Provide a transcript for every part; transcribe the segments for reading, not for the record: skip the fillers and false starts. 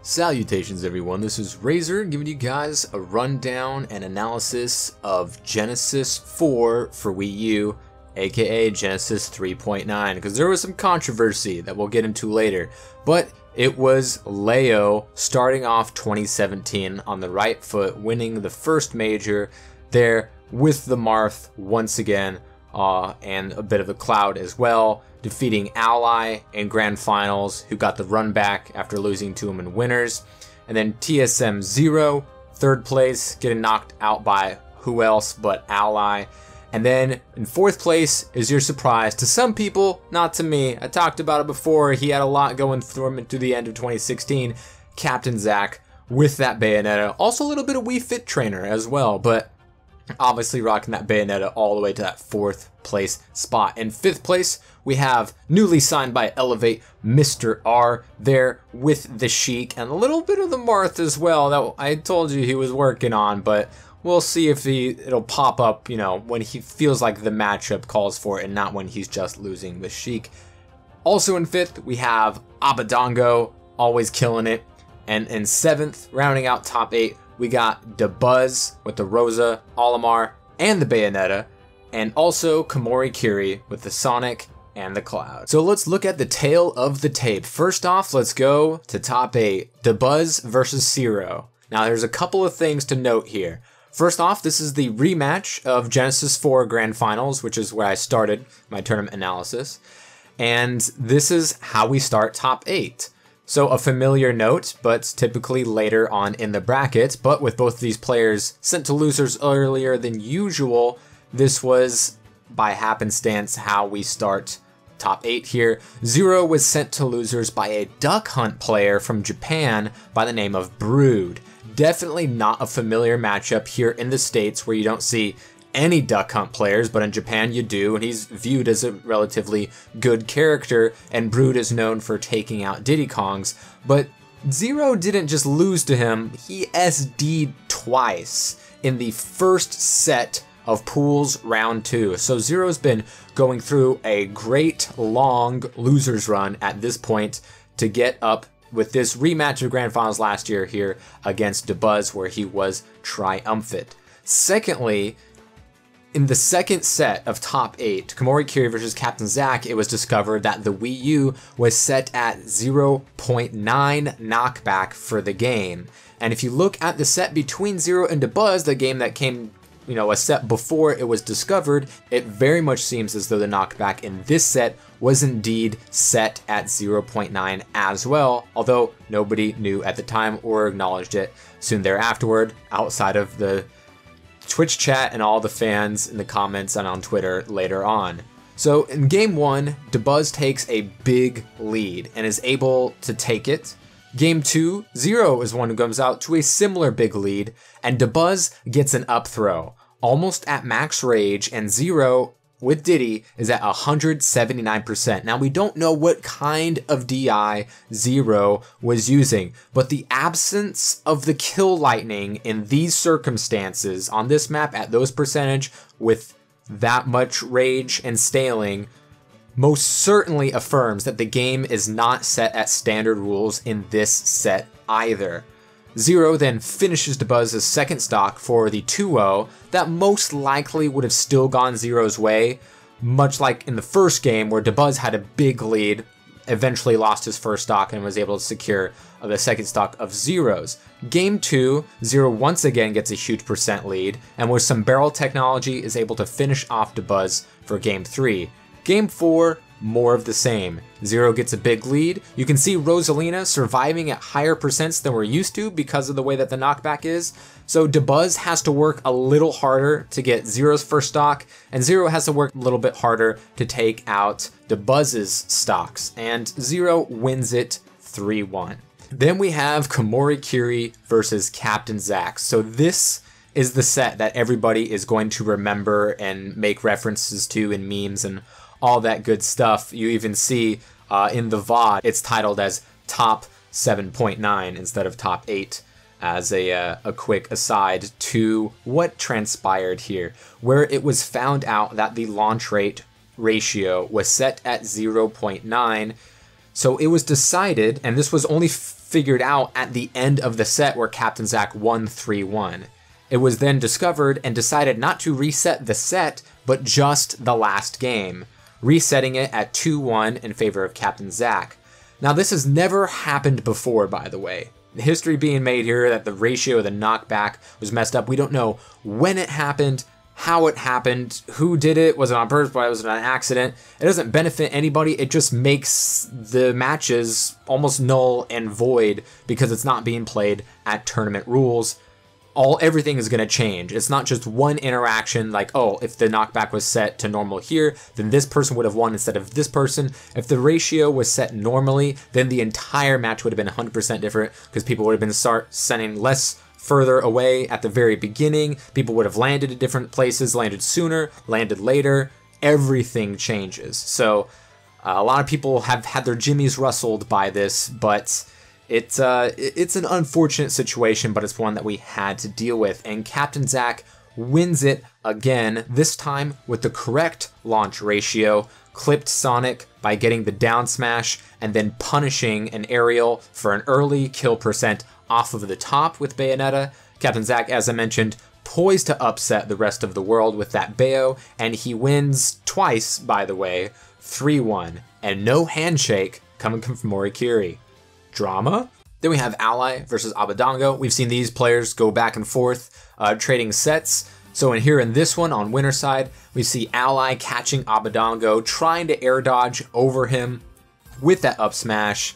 Salutations everyone, this is Razor giving you guys a rundown and analysis of Genesis 4 for Wii U, aka Genesis 3.9, because there was some controversy that we'll get into later, but it was Layo starting off 2017 on the right foot, winning the first major there with the Marth once again, and a bit of a Cloud as well, defeating Ally in Grand Finals, who got the run back after losing to him in Winners. And then TSM 0, third place, getting knocked out by who else but Ally. And then in fourth place is your surprise to some people, not to me. I talked about it before. He had a lot going through him into the end of 2016. Captain Zack with that Bayonetta. Also a little bit of Wii Fit Trainer as well, but obviously rocking that Bayonetta all the way to that fourth place spot. In fifth place, we have newly signed by Elevate, Mr. R there with the Sheik and a little bit of the Marth as well that I told you he was working on, but we'll see if it'll pop up, you know, when he feels like the matchup calls for it and not when he's just losing with Sheik. Also in fifth, we have Abaddon, always killing it. And in seventh, rounding out top 8, we got Dabuz with the Rosa, Olimar, and the Bayonetta, and also Komori Kiri with the Sonic and the Cloud. So let's look at the tail of the tape. First off, let's go to top 8, Dabuz versus Zero. Now there's a couple of things to note here. First off, this is the rematch of Genesis 4 Grand Finals, which is where I started my tournament analysis. And this is how we start top 8. So a familiar note, but typically later on in the bracket, but with both of these players sent to losers earlier than usual, this was by happenstance how we start top 8 here. Zero was sent to losers by a Duck Hunt player from Japan by the name of Brood. Definitely not a familiar matchup here in the States where you don't see any Duck Hunt players, but in Japan you do, and he's viewed as a relatively good character, and Brood is known for taking out Diddy Kongs, but Zero didn't just lose to him, he SD'd twice in the first set of Pools Round 2. So Zero's been going through a great long losers run at this point to get up with this rematch of Grand Finals last year here against Dabuz, where he was triumphant. Secondly, in the second set of top 8, Komori Kiri versus Captain Zack, it was discovered that the Wii U was set at 0.9 knockback for the game. And if you look at the set between Zero and Dabuz, the game that came, you know, a set before it was discovered, it very much seems as though the knockback in this set was indeed set at 0.9 as well, although nobody knew at the time or acknowledged it soon thereafterward, outside of the Twitch chat and all the fans in the comments and on Twitter later on. So in game 1, Dabuz takes a big lead and is able to take it. Game 2, Zero is one who comes out to a similar big lead, and Dabuz gets an up throw, almost at max rage, and Zero with Diddy is at 179%. Now we don't know what kind of DI Zero was using, but the absence of the kill lightning in these circumstances on this map at those percentage with that much rage and staling most certainly affirms that the game is not set at standard rules in this set either. Zero then finishes Dabuz's second stock for the 2-0 that most likely would have still gone Zero's way, much like in the first game where Dabuz had a big lead, eventually lost his first stock and was able to secure the second stock of Zero's. Game 2, Zero once again gets a huge percent lead, and with some barrel technology is able to finish off Dabuz for Game 3. Game 4, more of the same. Zero gets a big lead. You can see Rosalina surviving at higher percents than we're used to because of the way that the knockback is. So Dabuz has to work a little harder to get Zero's first stock, and Zero has to work a little bit harder to take out Dabuz's stocks, and Zero wins it 3-1. Then we have Komori Kiri versus Captain Zack. So this is the set that everybody is going to remember and make references to in memes and all that good stuff. You even see in the VOD, it's titled as Top 7.9 instead of Top 8, as a quick aside to what transpired here, where it was found out that the launch rate ratio was set at 0.9. So it was decided, and this was only figured out at the end of the set where Captain Zack won 3-1. It was then discovered and decided not to reset the set, but just the last game, resetting it at 2-1 in favor of Captain Zack. Now this has never happened before, by the way. The history being made here that the ratio of the knockback was messed up. We don't know when it happened, how it happened, who did it, was it on purpose, was it an accident? It doesn't benefit anybody, it just makes the matches almost null and void because it's not being played at tournament rules. Everything is going to change. It's not just one interaction like, oh, if the knockback was set to normal here, then this person would have won instead of this person. If the ratio was set normally, then the entire match would have been 100% different because people would have been sending less further away at the very beginning. People would have landed at different places, landed sooner, landed later. Everything changes. So a lot of people have had their jimmies rustled by this, but it's an unfortunate situation, but it's one that we had to deal with. And Captain Zack wins it again, this time with the correct launch ratio, clipped Sonic by getting the down smash, and then punishing an aerial for an early kill percent off of the top with Bayonetta. Captain Zack, as I mentioned, poised to upset the rest of the world with that Bayo, and he wins twice, by the way, 3-1, and no handshake coming from Morikiri. Drama? Then we have Ally versus Abaddon. We've seen these players go back and forth, trading sets. So in this one, on winner side, we see Ally catching Abaddon, trying to air dodge over him with that up smash.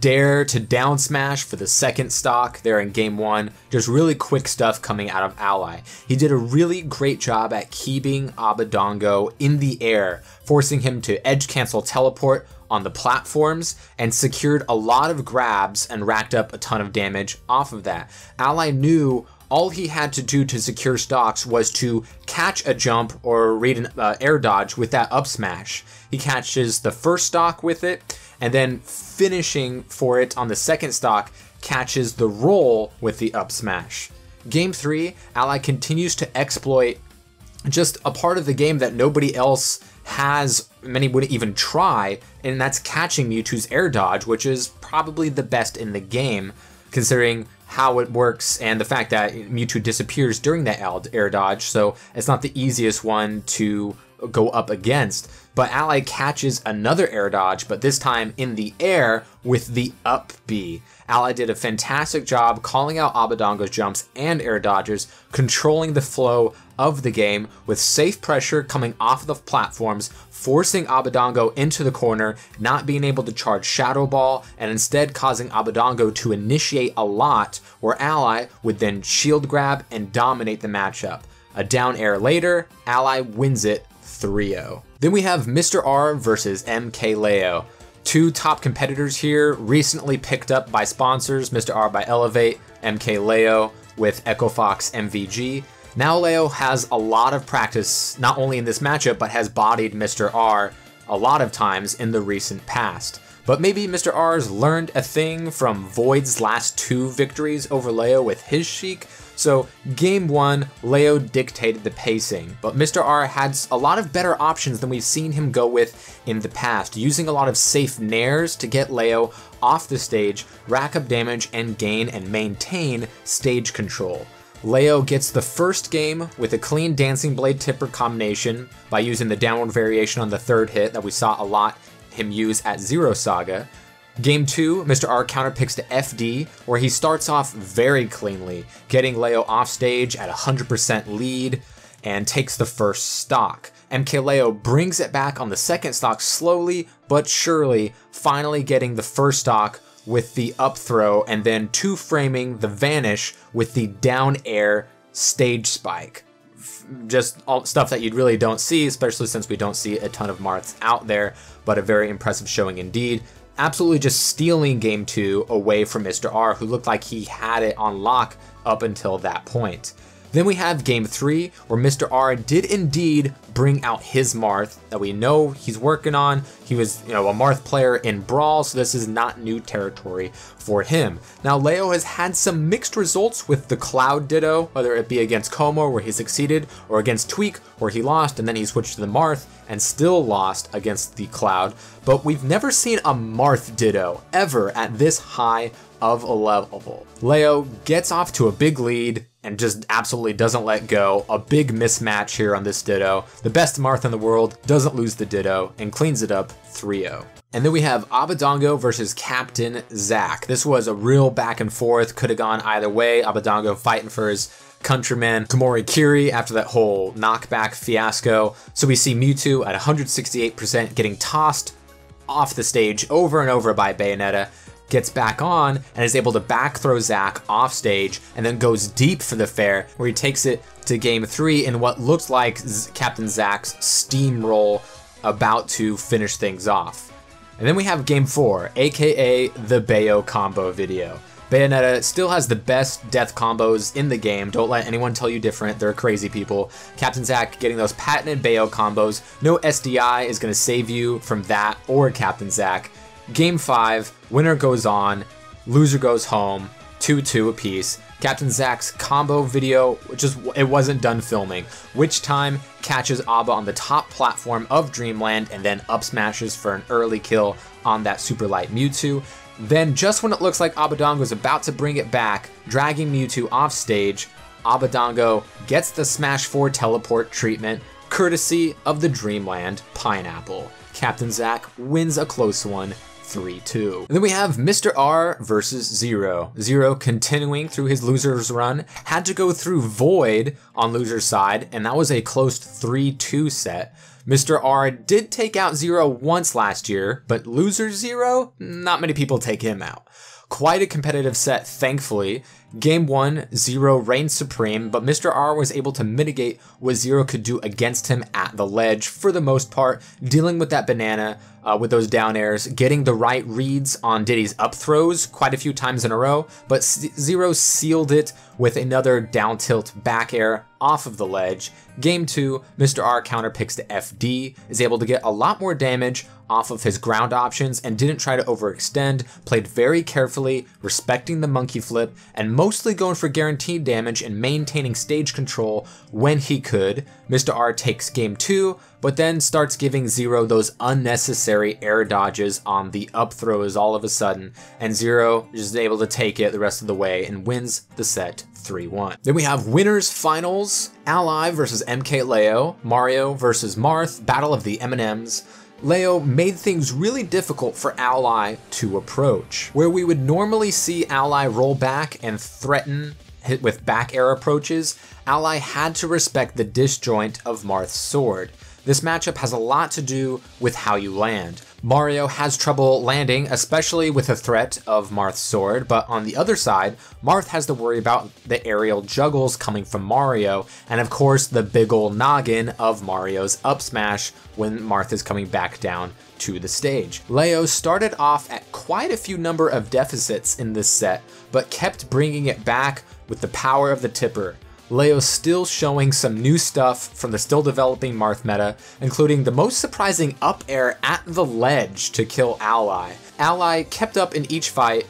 Dare to down smash for the second stock there in game 1. Just really quick stuff coming out of Ally. He did a really great job at keeping Abaddon in the air, forcing him to edge cancel teleport on the platforms and secured a lot of grabs and racked up a ton of damage off of that. Ally knew all he had to do to secure stocks was to catch a jump or read an air dodge with that up smash. He catches the first stock with it, and then finishing for it on the second stock, catches the roll with the up smash. Game 3, Ally continues to exploit just a part of the game that nobody else has, many wouldn't even try, and that's catching Mewtwo's air dodge, which is probably the best in the game, considering how it works and the fact that Mewtwo disappears during that air dodge, so it's not the easiest one to go up against. But Ally catches another air dodge, but this time in the air with the up B. Ally did a fantastic job calling out Abaddon's jumps and air dodges, controlling the flow of the game with safe pressure coming off of the platforms, forcing Abaddon into the corner, not being able to charge Shadow Ball, and instead causing Abaddon to initiate a lot, where Ally would then shield grab and dominate the matchup. A down air later, Ally wins it 3-0. Then we have Mr. R versus MK Layo. Two top competitors here, recently picked up by sponsors, Mr. R by Elevate, MK Layo with Echo Fox MVG. Now Layo has a lot of practice, not only in this matchup, but has bodied Mr. R a lot of times in the recent past. But maybe Mr. R's learned a thing from Void's last 2 victories over Layo with his Sheik. So game 1, Layo dictated the pacing, but Mr. R had a lot of better options than we've seen him go with in the past, using a lot of safe nairs to get Layo off the stage, rack up damage, and gain and maintain stage control. Layo gets the first game with a clean Dancing Blade Tipper combination by using the downward variation on the third hit that we saw a lot him use at Zero Saga. Game 2, Mr. R counterpicks to FD, where he starts off very cleanly, getting Layo off stage at 100% lead and takes the first stock. MK Layo brings it back on the second stock slowly but surely, finally getting the first stock with the up throw and then 2-framing the vanish with the down air stage spike. Just all stuff that you really don't see, especially since we don't see a ton of Marths out there, but a very impressive showing indeed. Absolutely just stealing game 2 away from Mr. R, who looked like he had it on lock up until that point. Then we have game 3, where Mr. R did indeed bring out his Marth that we know he's working on. He was, a Marth player in Brawl, so this is not new territory for him. Now, Layo has had some mixed results with the Cloud Ditto, whether it be against Komori, where he succeeded, or against Tweak, where he lost, and then he switched to the Marth, and still lost against the Cloud. But we've never seen a Marth Ditto ever at this high of a level. Layo gets off to a big lead and just absolutely doesn't let go. A big mismatch here on this Ditto. The best Marth in the world doesn't lose the Ditto and cleans it up 3-0. And then we have Abaddon versus Captain Zack. This was a real back and forth, could have gone either way. Abaddon fighting for his countryman Komori Kiri after that whole knockback fiasco. So we see Mewtwo at 168% getting tossed off the stage over and over by Bayonetta, gets back on and is able to back throw Zack off stage and then goes deep for the fair where he takes it to game 3 in what looks like Captain Zack's steamroll about to finish things off. And then we have game 4, aka the Bayo combo video. Bayonetta still has the best death combos in the game. Don't let anyone tell you different. They're crazy people. Captain Zack getting those patented Bayo combos. No SDI is going to save you from that or Captain Zack. Game 5, winner goes on, loser goes home, 2-2 apiece. Captain Zack's combo video, it wasn't done filming. Which time catches Abba on the top platform of Dreamland and then up smashes for an early kill on that super light Mewtwo. Then just when it looks like Abaddon was about to bring it back, dragging Mewtwo off stage, Abaddon gets the Smash 4 teleport treatment, courtesy of the Dreamland Pineapple. Captain Zack wins a close one, 3-2. And then we have Mr. R versus Zero. Zero continuing through his loser's run, had to go through Void on loser's side, and that was a close 3-2 set. Mr. R did take out Zero once last year, but loser Zero, not many people take him out. Quite a competitive set, thankfully. Game 1, Zero reigned supreme, but Mr. R was able to mitigate what Zero could do against him at the ledge for the most part, dealing with that banana with those down airs, getting the right reads on Diddy's up throws quite a few times in a row, but Zero sealed it with another down tilt back air off of the ledge. Game 2, Mr. R counterpicks the FD, is able to get a lot more damage off of his ground options and didn't try to overextend, played very carefully, respecting the monkey flip, and mostly going for guaranteed damage and maintaining stage control when he could. Mr. R takes game 2, but then starts giving Zero those unnecessary air dodges on the up throws all of a sudden, and Zero is able to take it the rest of the way and wins the set 3-1. Then we have winners finals, Ally versus MK Layo, Mario versus Marth, Battle of the M&Ms. Layo made things really difficult for Ally to approach. Where we would normally see Ally roll back and threaten hit with back air approaches, Ally had to respect the disjoint of Marth's sword. This matchup has a lot to do with how you land. Mario has trouble landing, especially with the threat of Marth's sword, but on the other side, Marth has to worry about the aerial juggles coming from Mario, and of course the big ol' noggin of Mario's up smash when Marth is coming back down to the stage. Layo started off at quite a few number of deficits in this set, but kept bringing it back with the power of the tipper. Layo still showing some new stuff from the still developing Marth meta, including the most surprising up air at the ledge to kill Ally. Ally kept up in each fight,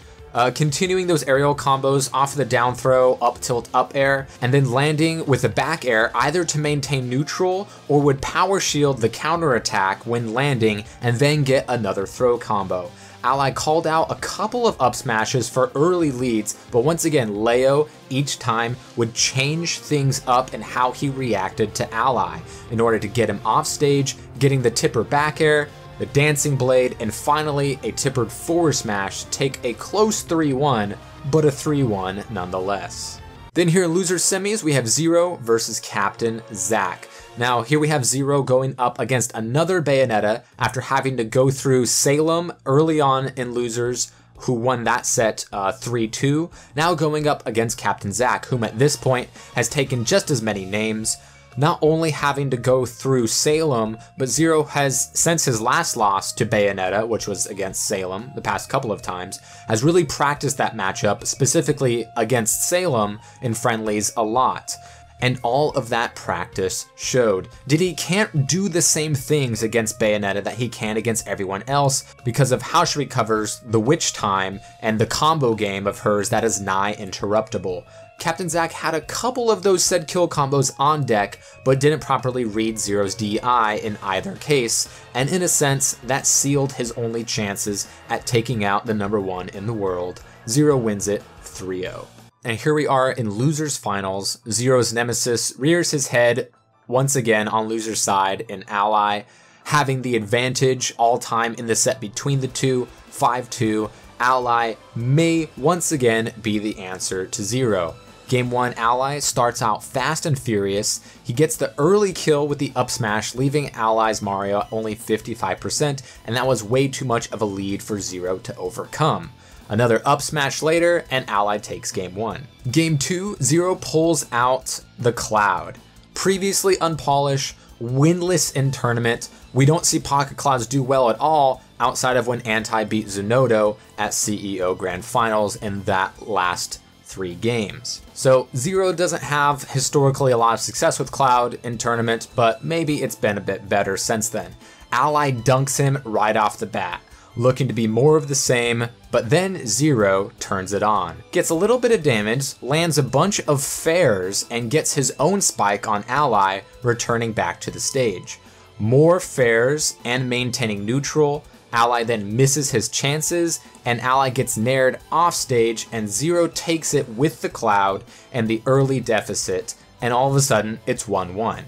continuing those aerial combos off the down throw, up tilt, up air, and then landing with a back air either to maintain neutral or would power shield the counter attack when landing and then get another throw combo. Ally called out a couple of up smashes for early leads, but once again, Layo each time would change things up in how he reacted to Ally in order to get him off stage, getting the tipper back air, the dancing blade, and finally a tippered forward smash to take a close 3-1, but a 3-1 nonetheless. Then here in loser semis, we have Zero versus Captain Zack. Now here we have Zero going up against another Bayonetta after having to go through Salem early on in losers, who won that set 3-2, now going up against Captain Zack, whom at this point has taken just as many names. Not only having to go through Salem, but Zero has, since his last loss to Bayonetta, which was against Salem the past couple of times, has really practiced that matchup, specifically against Salem in friendlies a lot. And all of that practice showed. Diddy can't do the same things against Bayonetta that he can against everyone else because of how she recovers the witch time and the combo game of hers that is nigh interruptible. Captain Zack had a couple of those said kill combos on deck, but didn't properly read Zero's DI in either case, and in a sense, that sealed his only chances at taking out the #1 in the world, Zero wins it 3-0. And here we are in losers finals. Zero's nemesis rears his head once again on loser's side in Ally, having the advantage all time in the set between the two, 5-2. Ally may once again be the answer to Zero. Game 1, Ally starts out fast and furious. He gets the early kill with the up smash, leaving Ally's Mario at only 55%, and that was way too much of a lead for Zero to overcome. Another up smash later, and Ally takes Game 1. Game 2, Zero pulls out the Cloud. Previously unpolished, winless in tournament, we don't see Pocket Clouds do well at all outside of when Anti beat Zunodo at CEO Grand Finals in that last 3 games. So Zero doesn't have historically a lot of success with Cloud in tournament, but maybe it's been a bit better since then. Ally dunks him right off the bat, looking to be more of the same, but then Zero turns it on. Gets a little bit of damage, lands a bunch of fairs, and gets his own spike on Ally, returning back to the stage. More fairs and maintaining neutral, Ally then misses his chances, and Ally gets nared off stage, and Zero takes it with the Cloud and the early deficit, and all of a sudden it's 1-1.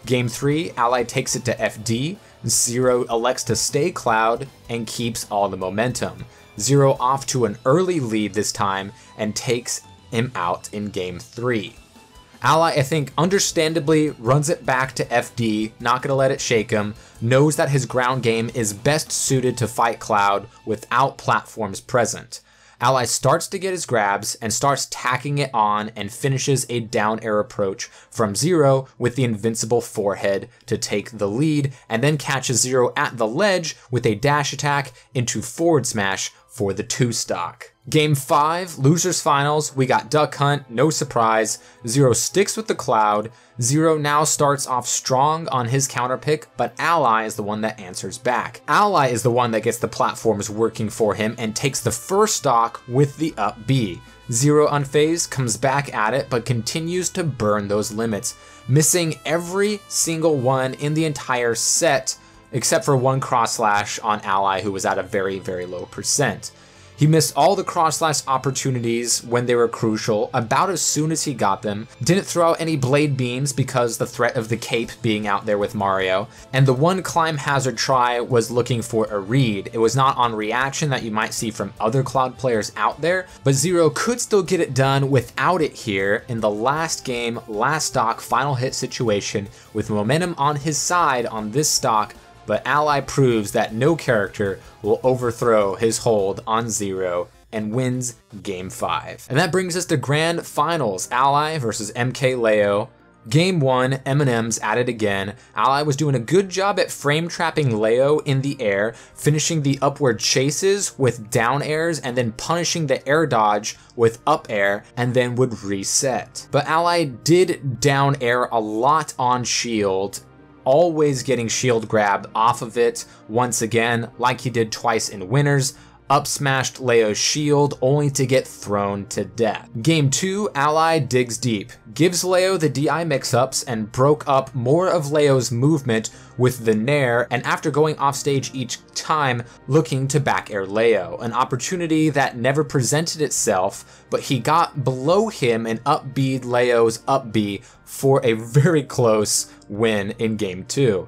Game 3, Ally takes it to FD, Zero elects to stay Cloud and keeps all the momentum. Zero off to an early lead this time and takes him out in Game 3. Ally, I think, understandably runs it back to FD, not gonna let it shake him, knows that his ground game is best suited to fight Cloud without platforms present. Ally starts to get his grabs and starts tacking it on and finishes a down air approach from Zero with the invincible forehead to take the lead, and then catches Zero at the ledge with a dash attack into forward smash for the 2 stock. Game 5, losers finals, we got Duck Hunt, no surprise. Zero sticks with the Cloud. Zero now starts off strong on his counter pick, but Ally is the one that answers back. Ally is the one that gets the platforms working for him and takes the first stock with the up B. Zero unfazed comes back at it, but continues to burn those limits, missing every single one in the entire set, except for one cross slash on Ally, who was at a very, very low percent. He missed all the cross-slash opportunities when they were crucial, about as soon as he got them, didn't throw out any blade beams because the threat of the cape being out there with Mario, and the one climb hazard try was looking for a read. It was not on reaction that you might see from other Cloud players out there, but Zero could still get it done without it here in the last game, last stock, final hit situation with momentum on his side on this stock, but Ally proves that no character will overthrow his hold on Zero and wins Game 5. And that brings us to Grand Finals, Ally versus MK Layo. Game 1, M&M's at it again. Ally was doing a good job at frame trapping Layo in the air, finishing the upward chases with down airs and then punishing the air dodge with up air and then would reset. But Ally did down air a lot on shield, always getting shield grab off of it once again, like he did twice in winners. Up smashed Layo's shield only to get thrown to death. Game 2, Ally digs deep, gives Layo the DI mix-ups and broke up more of Layo's movement with the Nair, and after going off stage each time, looking to back air Layo, an opportunity that never presented itself, but he got below him and up B'd Layo's up B for a very close win in Game 2.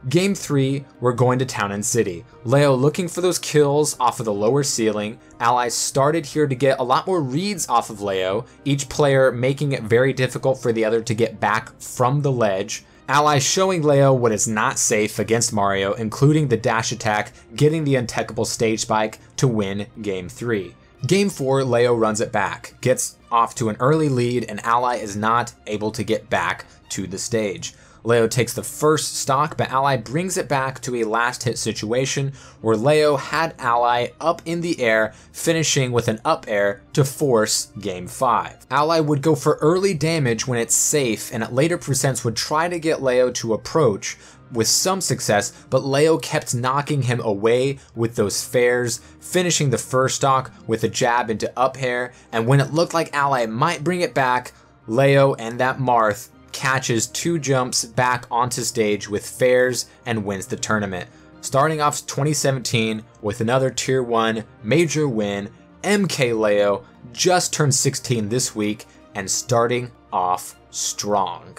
Game 3, we're going to Town and City. Layo looking for those kills off of the lower ceiling. Ally started here to get a lot more reads off of Layo, each player making it very difficult for the other to get back from the ledge. Ally showing Layo what is not safe against Mario, including the dash attack, getting the untechable stage spike to win Game 3. Game 4, Layo runs it back, gets off to an early lead, and Ally is not able to get back to the stage. Layo takes the first stock, but Ally brings it back to a last hit situation where Layo had Ally up in the air, finishing with an up air to force Game 5. Ally would go for early damage when it's safe, and at later percents would try to get Layo to approach with some success, but Layo kept knocking him away with those fairs, finishing the first stock with a jab into up air, and when it looked like Ally might bring it back, Layo and that Marth catches 2 jumps back onto stage with fairs and wins the tournament. Starting off 2017 with another Tier 1 major win MK Layo just turned 16 this week and starting off strong.